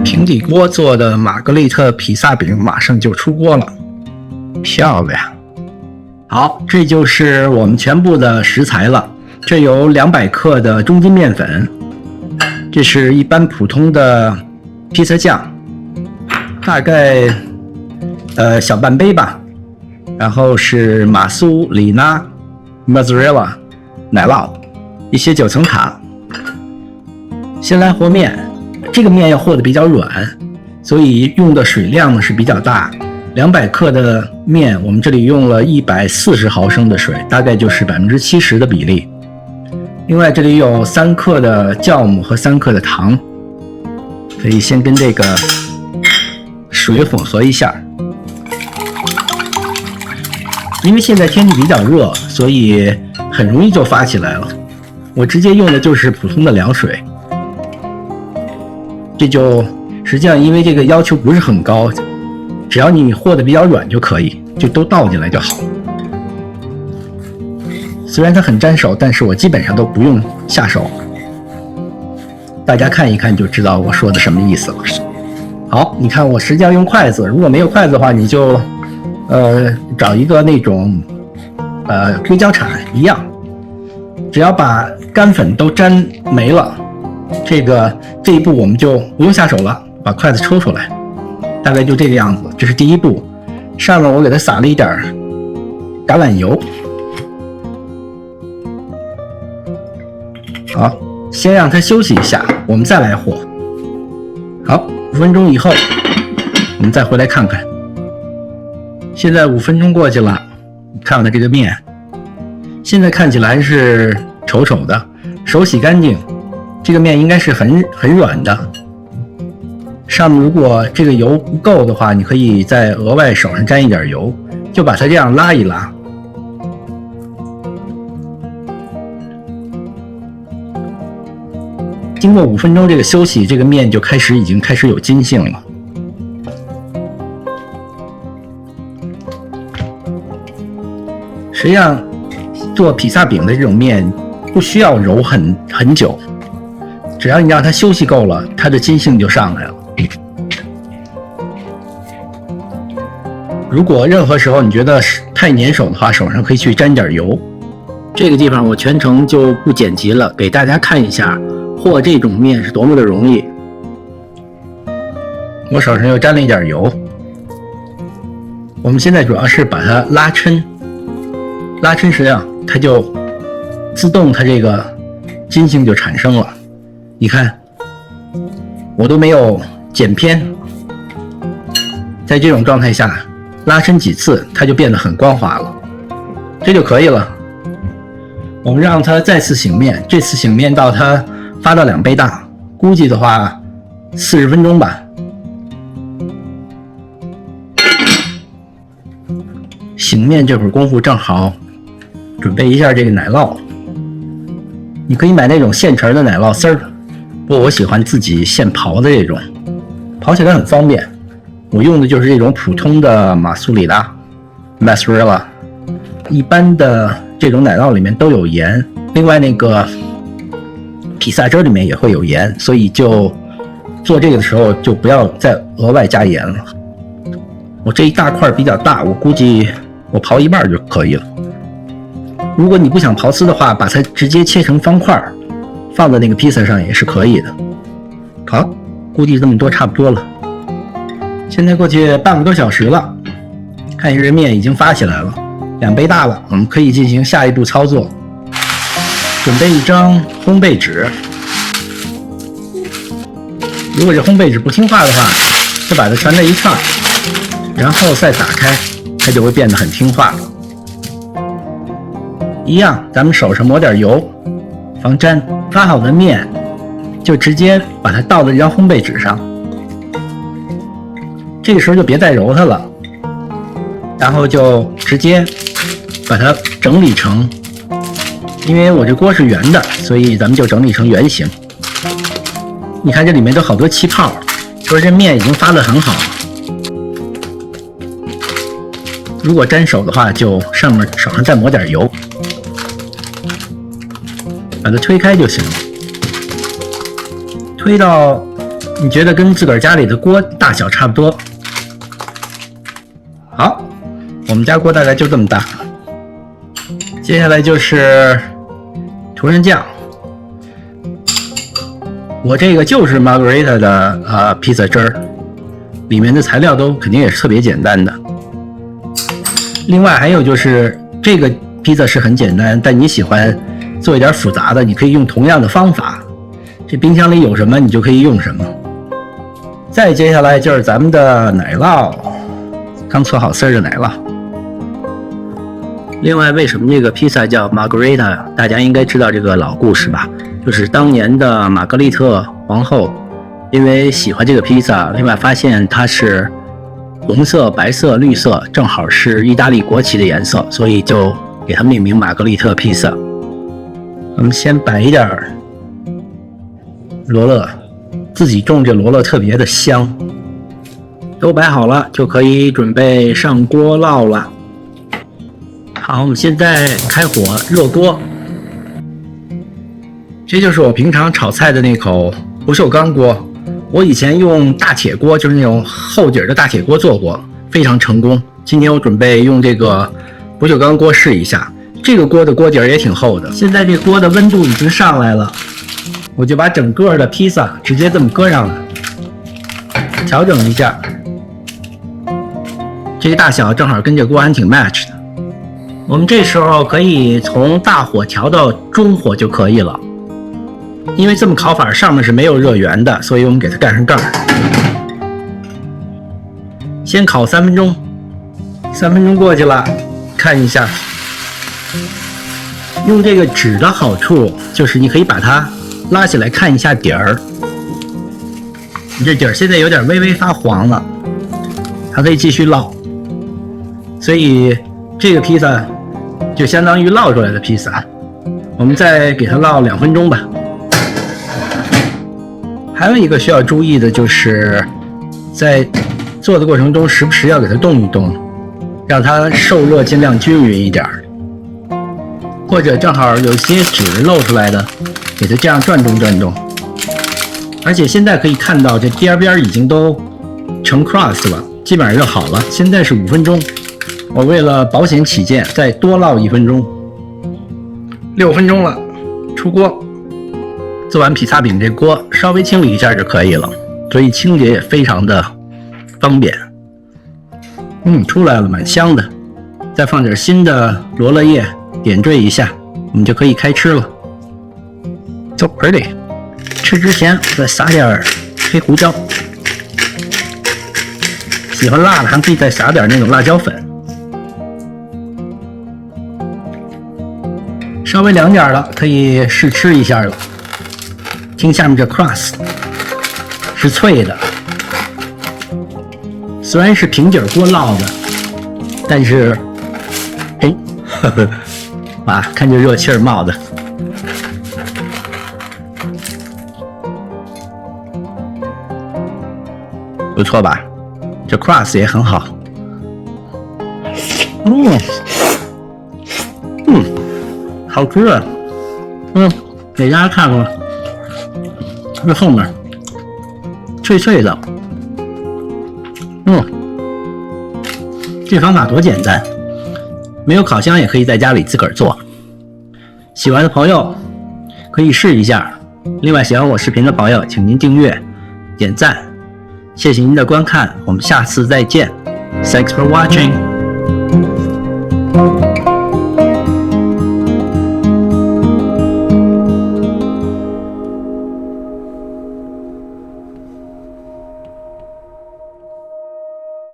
平底锅做的玛格丽特披萨饼马上就出锅了，漂亮。好，这就是我们全部的食材了。这有200克的中筋面粉，这是一般普通的披萨酱，大概小半杯吧。然后是马苏里拉 mozzarella 奶酪，一些9层塔。先来和面，这个面要和的比较软，所以用的水量呢是比较大。200克的面，我们这里用了140毫升的水，大概就是70%的比例。另外这里有3克的酵母和3克的糖，可以先跟这个水混合一下。因为现在天气比较热，所以很容易就发起来了。我直接用的就是普通的凉水，这就实际上因为这个要求不是很高，只要你和的比较软就可以，就都倒进来就好。虽然它很粘手，但是我基本上都不用下手，大家看一看就知道我说的什么意思了。好，你看我实际上用筷子，如果没有筷子的话，你就找一个那种硅胶铲一样，只要把干粉都沾没了，这一步我们就不用下手了，把筷子抽出来，大概就这个样子。这是第一步，上面我给它撒了一点橄榄油。好，先让它休息一下，我们再来和。好，5分钟以后我们再回来看看。现在5分钟过去了，你看看这个面，现在看起来是稠稠的，手洗干净，这个面应该是很软的。上面如果这个油不够的话，你可以再额外手上沾一点油，就把它这样拉一拉。经过5分钟这个休息，这个面就已经开始有筋性了。实际上做披萨饼的这种面不需要揉很久，只要你让它休息够了，它的筋性就上来了。如果任何时候你觉得太粘手的话，手上可以去沾点油。这个地方我全程就不剪辑了，给大家看一下和这种面是多么的容易。我手上又沾了一点油。我们现在主要是把它拉抻，实际上它就自动它这个筋性就产生了。你看我都没有剪偏，在这种状态下拉伸几次，它就变得很光滑了，这就可以了。我们让它再次醒面，这次醒面到它发到2倍大，估计的话40分钟吧。醒面这会儿功夫正好准备一下这个奶酪，你可以买那种现成的奶酪丝儿，不过我喜欢自己现刨的这种，刨起来很方便。我用的就是这种普通的马苏里拉 mozzarella， 一般的这种奶酪里面都有盐，另外那个披萨汁里面也会有盐，所以就做这个的时候就不要再额外加盐了。我这一大块比较大，我估计我刨一半就可以了。如果你不想刨丝的话，把它直接切成方块放在那个披萨上也是可以的。好，估计这么多差不多了。现在过去半个多小时了，看一下这面已经发起来了，2倍大了，我们可以进行下一步操作。准备一张烘焙纸，如果这烘焙纸不听话的话，就把它缠在一串，然后再打开，它就会变得很听话了。一样，咱们手上抹点油防粘，发好的面就直接把它倒在这张烘焙纸上，这个时候就别再揉它了，然后就直接把它整理成，因为我这锅是圆的，所以咱们就整理成圆形。你看这里面都好多气泡，说这面已经发得很好了。如果沾手的话，就手上再抹点油，把它推开就行了。推到你觉得跟自个儿家里的锅大小差不多。好，我们家锅大概就这么大。接下来就是涂上酱。我这个就是 Margherita 的披萨汁儿，里面的材料都肯定也是特别简单的。另外还有就是这个披萨是很简单，但你喜欢做一点复杂的，你可以用同样的方法。这冰箱里有什么你就可以用什么。再接下来就是咱们的奶酪，刚搓好丝儿的奶酪。另外，为什么这个披萨叫 Margherita？ 大家应该知道这个老故事吧？就是当年的玛格丽特皇后，因为喜欢这个披萨，另外发现它是红色、白色、绿色，正好是意大利国旗的颜色，所以就给它命名玛格丽特披萨。我们先摆一点罗勒，自己种这罗勒特别的香。都摆好了，就可以准备上锅烙了。好，我们现在开火热锅。这就是我平常炒菜的那口不锈钢锅。我以前用大铁锅，就是那种厚底的大铁锅做过，非常成功。今天我准备用这个不锈钢锅试一下。这个锅的锅底也挺厚的。现在这锅的温度已经上来了，我就把整个的披萨直接这么搁上来，调整一下，这个大小正好跟这锅还挺 match 的。我们这时候可以从大火调到中火就可以了，因为这么烤法上面是没有热源的，所以我们给它盖上盖儿，先烤3分钟。3分钟过去了，看一下。用这个纸的好处就是你可以把它拉起来看一下底儿，你这底儿现在有点微微发黄了，还可以继续烙，所以这个披萨就相当于烙出来的披萨。我们再给它烙2分钟吧。还有一个需要注意的就是在做的过程中时不时要给它动一动，让它受热尽量均匀一点，或者正好有些纸露出来的，给它这样转动转动。而且现在可以看到这边边已经都成 cross 了，基本上就好了。现在是5分钟，我为了保险起见再多烙1分钟。6分钟了，出锅。做完披萨饼这锅稍微清理一下就可以了，所以清洁也非常的方便。出来了，蛮香的。再放点新的罗勒叶点缀一下，我们就可以开吃了。So pretty。吃之前再撒点黑胡椒，喜欢辣的还可以再撒点那种辣椒粉。稍微凉点了，可以试吃一下了。听下面这 crust 是脆的，虽然是平底锅烙的，但是啊，看这热气儿冒的。不错吧？这 crust 也很好。好吃啊！给大家看看，这后面脆脆的。这方法多简单，没有烤箱也可以在家里自个儿做。喜欢的朋友可以试一下。另外，喜欢我视频的朋友，请您订阅、点赞。谢谢您的观看，我们下次再见。Thanks for watching.